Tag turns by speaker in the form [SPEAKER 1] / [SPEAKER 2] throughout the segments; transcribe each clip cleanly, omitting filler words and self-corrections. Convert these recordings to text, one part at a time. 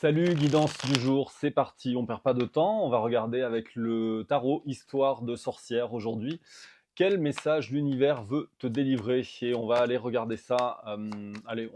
[SPEAKER 1] Salut, guidance du jour, c'est parti, on perd pas de temps, on va regarder avec le tarot Histoire de sorcière aujourd'hui. Quel message l'univers veut te délivrer? Et on va aller regarder ça. Allez,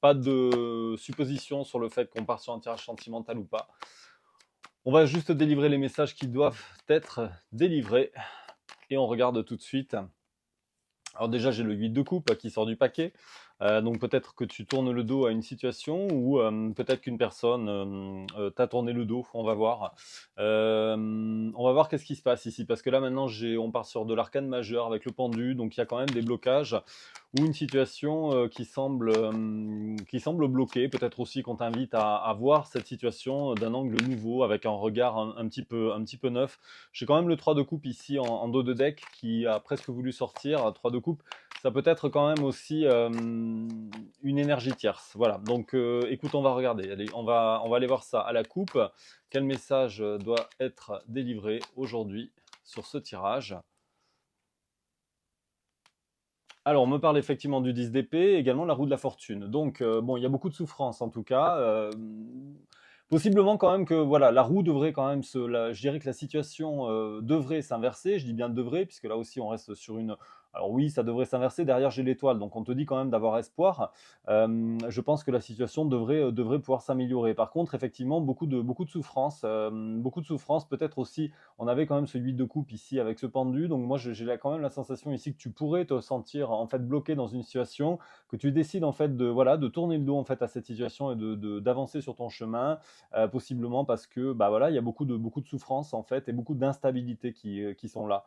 [SPEAKER 1] pas de supposition sur le fait qu'on part sur un tirage sentimental ou pas. On va juste délivrer les messages qui doivent être délivrés et on regarde tout de suite. Alors déjà, j'ai le 8 de coupe qui sort du paquet. Donc peut-être que tu tournes le dos à une situation ou peut-être qu'une personne t'a tourné le dos. On va voir. On va voir qu'est-ce qui se passe ici. Parce que là, maintenant, on part sur de l'arcane majeur avec le pendu. Donc il y a quand même des blocages ou une situation qui semble bloquée. Peut-être aussi qu'on t'invite à voir cette situation d'un angle nouveau, avec un regard un petit peu neuf. J'ai quand même le 3 de coupe ici en dos de deck qui a presque voulu sortir. 3 de coupe, ça peut être quand même aussi une énergie tierce. Voilà, donc écoute, on va regarder. Allez, on va aller voir ça à la coupe. Quel message doit être délivré aujourd'hui sur ce tirage? Alors, on me parle effectivement du 10 d'épée, également la roue de la fortune. Donc, bon, il y a beaucoup de souffrance en tout cas. Possiblement quand même que voilà, la roue devrait quand même je dirais que la situation devrait s'inverser. Je dis bien devrait, puisque là aussi on reste sur une. Alors oui, ça devrait s'inverser. Derrière, j'ai l'étoile, donc on te dit quand même d'avoir espoir. Je pense que la situation devrait pouvoir s'améliorer. Par contre, effectivement, beaucoup de souffrance, beaucoup de souffrance. Peut-être aussi, on avait quand même ce 8 de coupe ici avec ce pendu. Donc moi, j'ai quand même la sensation ici que tu pourrais te sentir en fait bloqué dans une situation, que tu décides en fait de voilà de tourner le dos en fait à cette situation et d'avancer sur ton chemin, possiblement parce que bah voilà, il y a beaucoup de souffrance en fait et beaucoup d'instabilité qui sont là,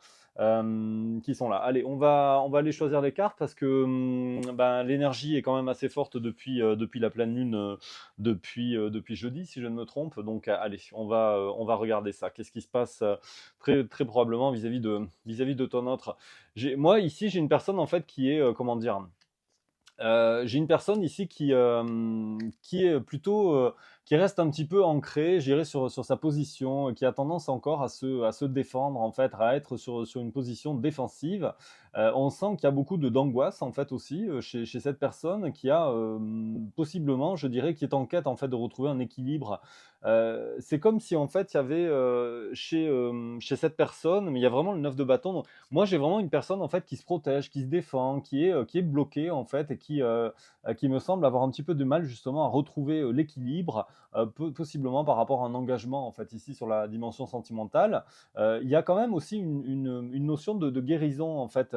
[SPEAKER 1] qui sont là. Allez, on va aller choisir les cartes parce que ben, l'énergie est quand même assez forte depuis la pleine lune, depuis jeudi si je ne me trompe. Donc allez, on va regarder ça. Qu'est-ce qui se passe très très probablement vis-à-vis de ton autre. Moi ici j'ai une personne en fait qui est comment dire. J'ai une personne ici qui est plutôt, qui reste un petit peu ancrée, je dirais, sur sa position, qui a tendance encore à se défendre, en fait, à être sur une position défensive. On sent qu'il y a beaucoup d'angoisse, en fait, aussi, chez cette personne qui a, possiblement, je dirais, qui est en quête, en fait, de retrouver un équilibre. C'est comme si, en fait, il y avait, chez cette personne, mais il y a vraiment le 9 de bâton. Moi, j'ai vraiment une personne en fait qui se protège, qui se défend, qui est bloquée en fait et qui me semble avoir un petit peu de mal justement à retrouver l'équilibre, possiblement par rapport à un engagement en fait ici sur la dimension sentimentale. Il y a quand même aussi une notion de guérison en fait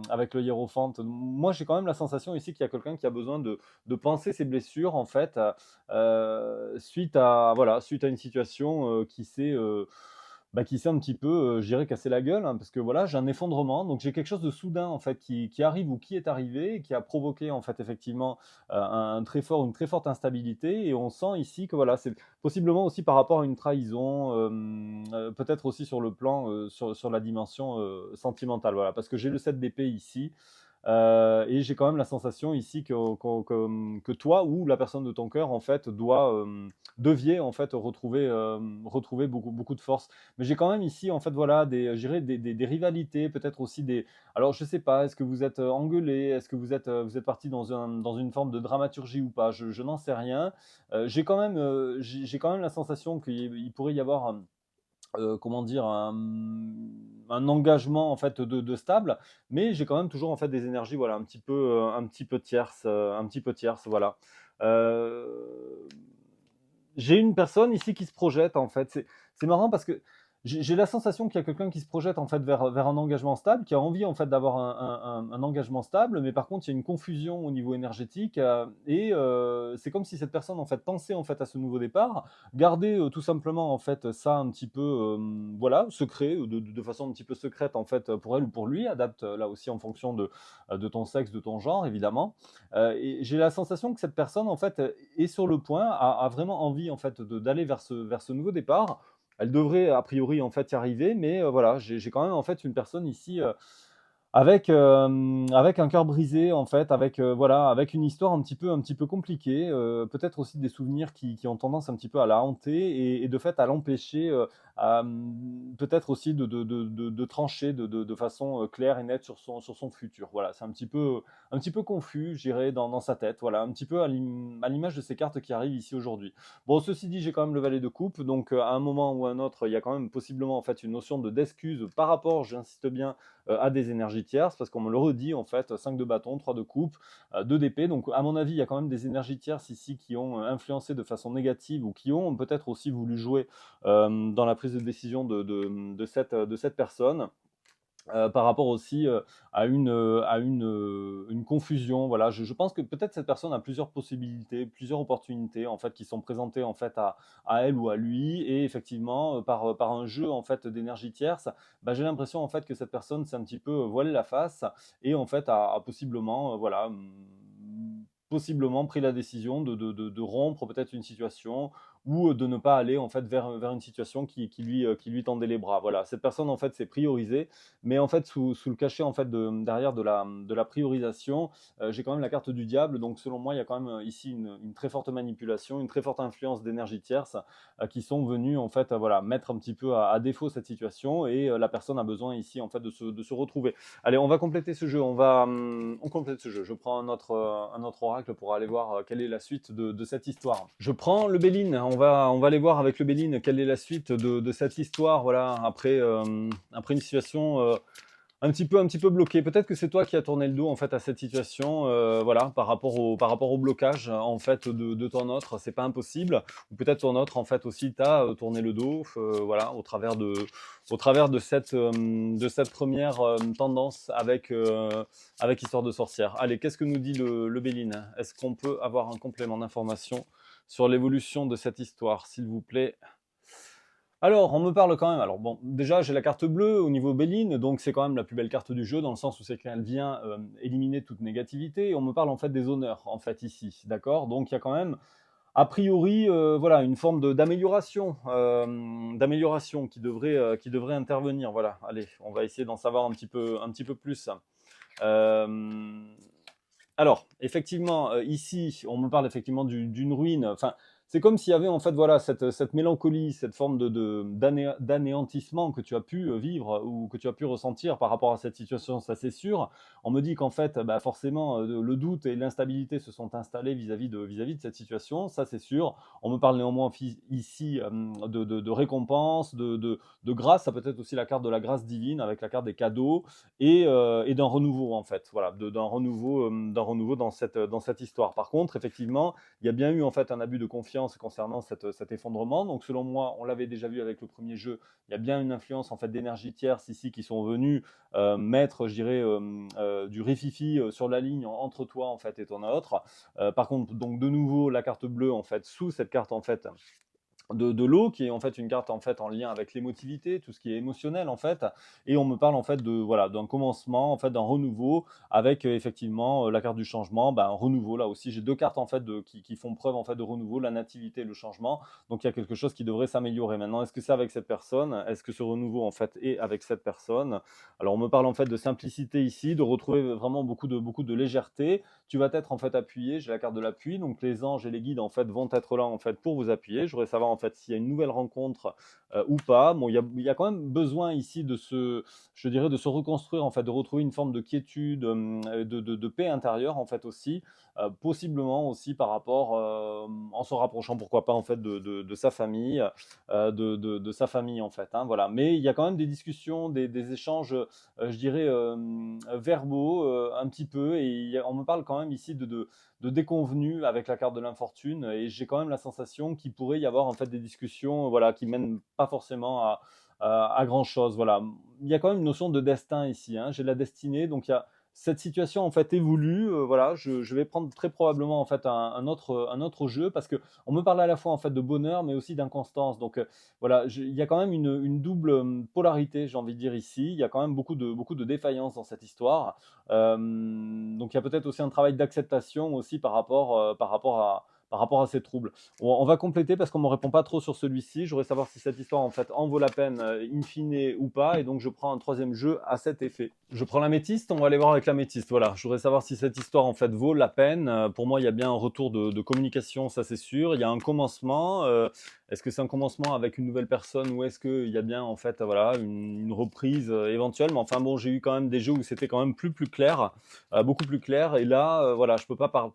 [SPEAKER 1] avec le hiérophante. Moi, j'ai quand même la sensation ici qu'il y a quelqu'un qui a besoin de penser ses blessures en fait suite à voilà suite à une situation qui s'est un petit peu, je dirais, cassé la gueule, hein, parce que voilà, j'ai un effondrement, donc j'ai quelque chose de soudain en fait qui arrive ou qui est arrivé et qui a provoqué en fait effectivement une très forte instabilité. Et on sent ici que voilà, c'est possiblement aussi par rapport à une trahison, peut-être aussi sur le plan, sur la dimension sentimentale, voilà, parce que j'ai le 7 d'épée ici. Et j'ai quand même la sensation ici que toi ou la personne de ton cœur en fait deviez en fait retrouver beaucoup de force. Mais j'ai quand même ici en fait voilà je dirais des rivalités, peut-être aussi des. Alors je sais pas, est-ce que vous êtes engueulés, est-ce que vous êtes partis dans une forme de dramaturgie ou pas? Je n'en sais rien. J'ai quand même la sensation qu'il pourrait y avoir comment dire, un engagement en fait de stable, mais j'ai quand même toujours en fait des énergies voilà un petit peu tierces, voilà. Euh, j'ai une personne ici qui se projette en fait. C'est marrant parce que j'ai la sensation qu'il y a quelqu'un qui se projette en fait vers un engagement stable, qui a envie en fait d'avoir un engagement stable, mais par contre il y a une confusion au niveau énergétique et c'est comme si cette personne en fait pensait en fait à ce nouveau départ, garder tout simplement en fait ça un petit peu voilà secret, de façon un petit peu secrète en fait pour elle ou pour lui, adapte là aussi en fonction de ton sexe, de ton genre évidemment. Et j'ai la sensation que cette personne, en fait, est sur le point, a vraiment envie, en fait, d'aller vers ce nouveau départ. Elle devrait, a priori, en fait, y arriver, mais voilà, j'ai quand même, en fait, une personne ici. avec un cœur brisé en fait, avec, voilà, avec une histoire un petit peu compliquée, peut-être aussi des souvenirs qui ont tendance un petit peu à la hanter et de fait à l'empêcher, peut-être aussi de trancher de façon, claire et nette sur son futur. Voilà, c'est un petit peu confus, je dirais, dans sa tête, voilà, un petit peu à l'image de ces cartes qui arrivent ici aujourd'hui. Bon, ceci dit, j'ai quand même le valet de coupe, donc à un moment ou à un autre, il y a quand même possiblement en fait une notion d'excuse par rapport, j'insiste bien, à des énergies tierces, parce qu'on me le redit, en fait, 5 de bâton, 3 de coupe, 2 d'épée. Donc, à mon avis, il y a quand même des énergies tierces ici qui ont influencé de façon négative ou qui ont peut-être aussi voulu jouer dans la prise de décision de cette personne. Par rapport aussi une confusion. Voilà, je pense que peut-être cette personne a plusieurs possibilités, plusieurs opportunités en fait qui sont présentées en fait à elle ou à lui, et effectivement par un jeu en fait d'énergie tierce, bah, j'ai l'impression en fait que cette personne s'est un petit peu voilé la face et en fait a possiblement voilà possiblement pris la décision de rompre peut-être une situation ou de ne pas aller en fait vers une situation qui lui tendait les bras. Voilà, cette personne en fait s'est priorisée, mais en fait sous le cachet en fait derrière de la priorisation, j'ai quand même la carte du diable. Donc selon moi, il y a quand même ici une très forte manipulation, une très forte influence d'énergie tierce qui sont venus en fait voilà mettre un petit peu à défaut cette situation, et la personne a besoin ici en fait de se retrouver. Allez, on va compléter ce jeu, on complète ce jeu. Je prends un autre oracle pour aller voir quelle est la suite de cette histoire. Je prends le Béline, on va aller voir avec le Béline quelle est la suite de cette histoire, voilà, après une situation un petit peu bloqué. Peut-être que c'est toi qui as tourné le dos en fait à cette situation, voilà, par rapport au blocage en fait de ton autre. C'est pas impossible. Ou peut-être ton autre en fait aussi t'a tourné le dos, voilà, au travers de cette première tendance avec Histoire de sorcière. Allez, qu'est-ce que nous dit le Béline? Est-ce qu'on peut avoir un complément d'information sur l'évolution de cette histoire, s'il vous plaît? Alors, on me parle quand même. Alors bon, déjà j'ai la carte bleue au niveau Béline, donc c'est quand même la plus belle carte du jeu dans le sens où c'est qu'elle vient éliminer toute négativité. Et on me parle en fait des honneurs en fait ici, d'accord. Donc il y a quand même a priori voilà une forme d'amélioration qui devrait intervenir. Voilà. Allez, on va essayer d'en savoir un petit peu plus. Euh, alors, effectivement, ici, on me parle effectivement d'une ruine. Enfin, c'est comme s'il y avait en fait voilà cette mélancolie, cette forme d'anéantissement que tu as pu vivre ou que tu as pu ressentir par rapport à cette situation, ça c'est sûr. On me dit qu'en fait, bah, forcément, le doute et l'instabilité se sont installés vis-à-vis de cette situation, ça c'est sûr. On me parle néanmoins ici de récompense, de grâce. Ça peut être aussi la carte de la grâce divine avec la carte des cadeaux et d'un renouveau en fait, voilà, d'un renouveau dans cette histoire. Par contre, effectivement, il y a bien eu en fait un abus de confiance concernant cet effondrement. Donc, selon moi, on l'avait déjà vu avec le premier jeu, il y a bien une influence en fait d'énergie tierce ici qui sont venus mettre, je dirais, du rififi sur la ligne entre toi en fait et ton autre. Par contre, donc de nouveau, la carte bleue en fait sous cette carte en fait de l'eau, qui est en fait une carte en fait en lien avec l'émotivité, tout ce qui est émotionnel en fait, et on me parle en fait de voilà d'un commencement en fait d'un renouveau avec effectivement la carte du changement, ben, un renouveau là aussi. J'ai deux cartes en fait qui font preuve en fait de renouveau, la nativité et le changement. Donc il y a quelque chose qui devrait s'améliorer. Maintenant, est-ce que c'est avec cette personne? Est-ce que ce renouveau en fait est avec cette personne? Alors on me parle en fait de simplicité ici, de retrouver vraiment beaucoup de légèreté. Tu vas être en fait appuyé, j'ai la carte de l'appui, donc les anges et les guides en fait vont être là en fait pour vous appuyer. Je voudrais savoir en fait s'il y a une nouvelle rencontre ou pas. Bon, il y a quand même besoin ici je dirais, de se reconstruire en fait, de retrouver une forme de quiétude, de paix intérieure en fait aussi, possiblement aussi par rapport, en se rapprochant pourquoi pas en fait de sa famille, de sa famille en fait, hein, voilà. Mais il y a quand même des discussions, des échanges, je dirais verbaux un petit peu, et on me parle quand même ici de déconvenus avec la carte de l'infortune, et j'ai quand même la sensation qu'il pourrait y avoir en fait des discussions voilà, qui mènent pas forcément à grand chose. Voilà. Il y a quand même une notion de destin ici, hein. J'ai la destinée, donc il y a cette situation en fait évolue. Voilà, je vais prendre très probablement en fait un autre jeu, parce que on me parle à la fois en fait de bonheur mais aussi d'inconstance. Donc voilà, il y a quand même une double polarité, j'ai envie de dire ici. Il y a quand même beaucoup de défaillances dans cette histoire. Donc il y a peut-être aussi un travail d'acceptation aussi par rapport à ces troubles. On va compléter parce qu'on ne me répond pas trop sur celui-ci. Je voudrais savoir si cette histoire en fait en vaut la peine in fine ou pas. Et donc je prends un troisième jeu à cet effet. Je prends l'améthyste, on va aller voir avec l'améthyste. Voilà, je voudrais savoir si cette histoire en fait vaut la peine. Pour moi, il y a bien un retour de communication, ça c'est sûr. Il y a un commencement. Est-ce que c'est un commencement avec une nouvelle personne ou est-ce qu'il y a bien en fait voilà une reprise éventuelle. Mais enfin bon, j'ai eu quand même des jeux où c'était quand même plus clair, beaucoup plus clair. Et là, voilà, je peux pas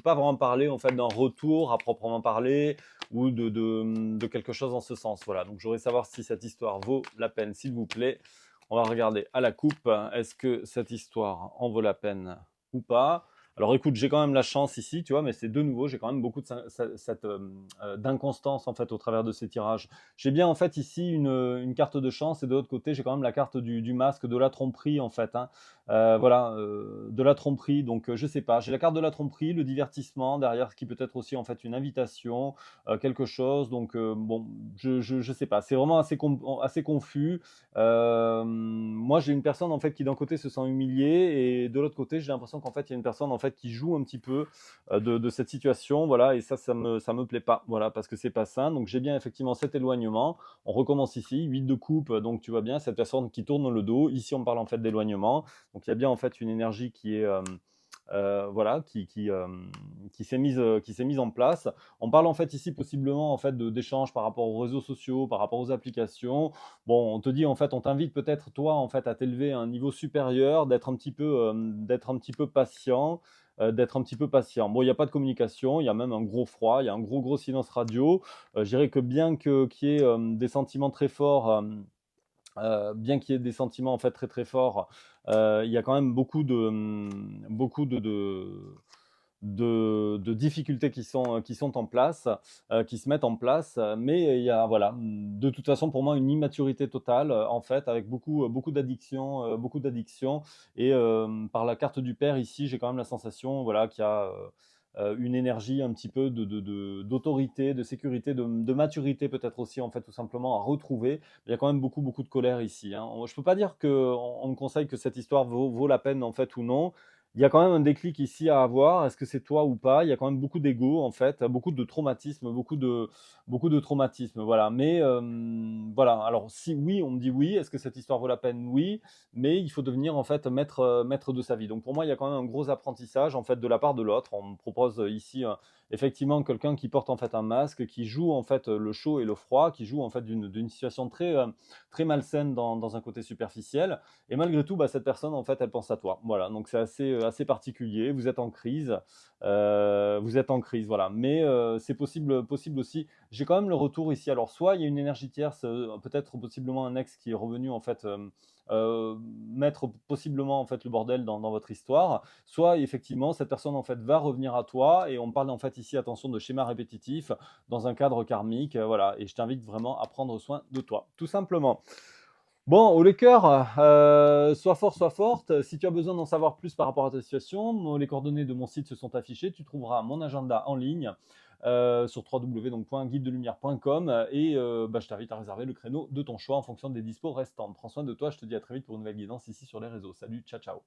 [SPEAKER 1] vraiment parler en fait d'un retour à proprement parler ou de quelque chose en ce sens. Voilà, donc je voudrais savoir si cette histoire vaut la peine, s'il vous plaît. On va regarder à la coupe, est-ce que cette histoire en vaut la peine ou pas. Alors écoute, j'ai quand même la chance ici, tu vois, mais c'est de nouveau, j'ai quand même beaucoup d'inconstance en fait au travers de ces tirages. J'ai bien en fait ici une carte de chance et de l'autre côté, j'ai quand même la carte du masque, de la tromperie en fait. Hein. Voilà, de la tromperie, donc je sais pas. J'ai la carte de la tromperie, le divertissement derrière, ce qui peut être aussi en fait une invitation, quelque chose. Donc bon, je sais pas. C'est vraiment assez confus. Moi, j'ai une personne en fait qui d'un côté se sent humiliée et de l'autre côté, j'ai l'impression qu'en fait, il y a une personne en fait qui joue un petit peu de cette situation, voilà, et ça me plaît pas, voilà, parce que c'est pas sain. Donc j'ai bien effectivement cet éloignement. On recommence ici, 8 de coupe, donc tu vois bien cette personne qui tourne le dos. Ici, on parle en fait d'éloignement. Donc il y a bien en fait une énergie qui est voilà, qui s'est mise en place. On parle en fait ici possiblement en fait d'échanges par rapport aux réseaux sociaux, par rapport aux applications. Bon, on te dit en fait, on t'invite peut-être toi en fait à t'élever à un niveau supérieur, d'être un petit peu patient. D'être un petit peu patient. Bon, il n'y a pas de communication, il y a même un gros froid, il y a un gros silence radio. Je dirais que bien qu'il y ait des sentiments très forts, bien qu'il y ait des sentiments en fait très forts, il y a quand même beaucoup de difficultés qui sont en place, qui se mettent en place, mais il y a voilà, de toute façon pour moi une immaturité totale en fait, avec beaucoup d'addictions et par la carte du père ici, j'ai quand même la sensation voilà qu'il y a une énergie un petit peu d'autorité, de sécurité, de maturité peut-être aussi en fait tout simplement à retrouver. Il y a quand même beaucoup de colère ici. Hein. Je peux pas dire que on me conseille que cette histoire vaut la peine en fait ou non. Il y a quand même un déclic ici à avoir. Est-ce que c'est toi ou pas? Il y a quand même beaucoup d'ego en fait, beaucoup de traumatisme, beaucoup de traumatisme. Voilà. Mais voilà. Alors si oui, on me dit oui. Est-ce que cette histoire vaut la peine? Oui. Mais il faut devenir en fait maître de sa vie. Donc pour moi, il y a quand même un gros apprentissage en fait de la part de l'autre. On me propose ici effectivement quelqu'un qui porte en fait un masque, qui joue en fait le chaud et le froid, qui joue en fait d'une situation très malsaine dans un côté superficiel. Et malgré tout, bah, cette personne, en fait, elle pense à toi. Voilà, donc c'est assez particulier. Vous êtes en crise, voilà. Mais c'est possible aussi. J'ai quand même le retour ici. Alors, soit il y a une énergie tierce, peut-être possiblement un ex qui est revenu en fait mettre possiblement en fait le bordel dans votre histoire. Soit effectivement cette personne en fait va revenir à toi et on parle en fait ici attention de schéma répétitif dans un cadre karmique, voilà. Et je t'invite vraiment à prendre soin de toi, tout simplement. Bon, au cœur, sois fort, sois forte. Si tu as besoin d'en savoir plus par rapport à ta situation, les coordonnées de mon site se sont affichées. Tu trouveras mon agenda en ligne sur www.guidedelumière.com et bah, je t'invite à réserver le créneau de ton choix en fonction des dispos restantes. Prends soin de toi, je te dis à très vite pour une nouvelle guidance ici sur les réseaux. Salut, ciao, ciao.